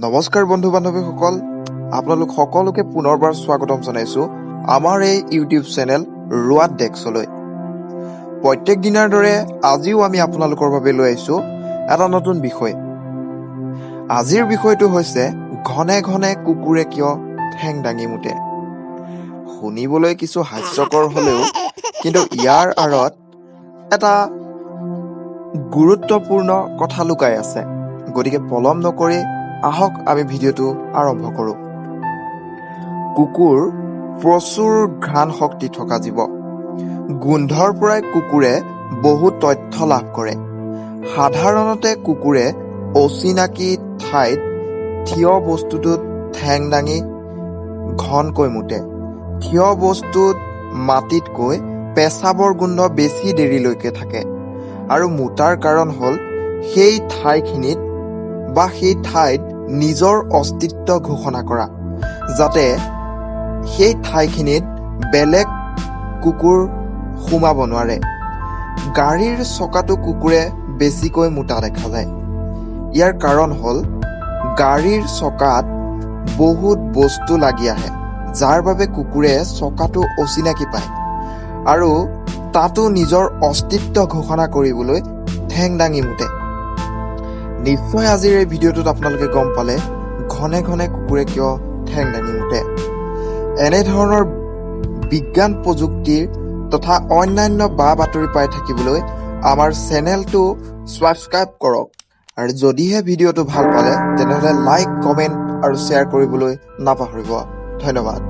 নমস্কাৰ বন্ধু বান্ধৱীসকল, আপোনালোক সকলোকে পুনৰবাৰ স্বাগতম জনাইছো আমাৰ এই ইউটিউব চেনেল ৰুৱাট ডেস্কলৈ। প্ৰত্যেক দিনাৰ দৰে আজিও আমি আপোনালোকৰ বাবে লৈ আহিছো এটা নতুন বিষয়। আজিৰ বিষয়টো হৈছে ঘনে ঘনে কুকুৰে কিয় ঠেং দাঙি মুতে। শুনিবলৈ কিছু হাস্যকৰ হলেও কিন্তু ইয়াৰ আঁৰত এটা গুৰুত্বপূৰ্ণ কথা লুকাই আছে। গতিকে পলম নকৰি আহক আমি ভিডিঅ'টো আৰম্ভ কৰোঁ। কুকুৰ প্ৰচুৰ ঘ্ৰাণ শক্তি থকা জীৱ। গোন্ধৰ পৰাই কুকুৰে বহু তথ্য লাভ কৰে। সাধাৰণতে কুকুৰে অচিনাকি ঠাইত থিয় বস্তুটোত ঠেং দাঙি ঘনকৈ মুতে। থিয় বস্তুত মাটিতকৈ পেচাবৰ গোন্ধ বেছি দেৰিলৈকে থাকে আৰু মুটাৰ কাৰণ হ'ল সেই ঠাইখিনিত বা সেই ঠাইত নিজৰ অস্তিত্ব ঘোষণা কৰা, যাতে সেই ঠাইখিনিত বেলেগ কুকুৰ সোমাব নোৱাৰে। গাড়ীৰ চকাটো কুকুৰে বেছিকৈ মুতা দেখা যায়। ইয়াৰ কাৰণ হ'ল গাড়ীৰ চকাত বহুত বস্তু লাগি আহে, যাৰ বাবে কুকুৰে চকাটো অচিনাকি পায় আৰু তাতো নিজৰ অস্তিত্ব ঘোষণা কৰিবলৈ ঠেং দাঙি মুতে। নিশ্চয় আজিৰ এই ভিডিঅ'টোত আপোনালোকে গম পালে ঘনে ঘনে কুকুৰে কিয় ঠেং দাঙি মুতে। এনেধৰণৰ বিজ্ঞান প্ৰযুক্তিৰ তথা অন্যান্য বা বাতৰি পাই থাকিবলৈ আমাৰ চেনেলটো ছাবস্ক্ৰাইব কৰক আৰু যদিহে ভিডিঅ'টো ভাল পালে তেনেহ'লে লাইক, কমেণ্ট আৰু শ্বেয়াৰ কৰিবলৈ নাপাহৰিব। ধন্যবাদ।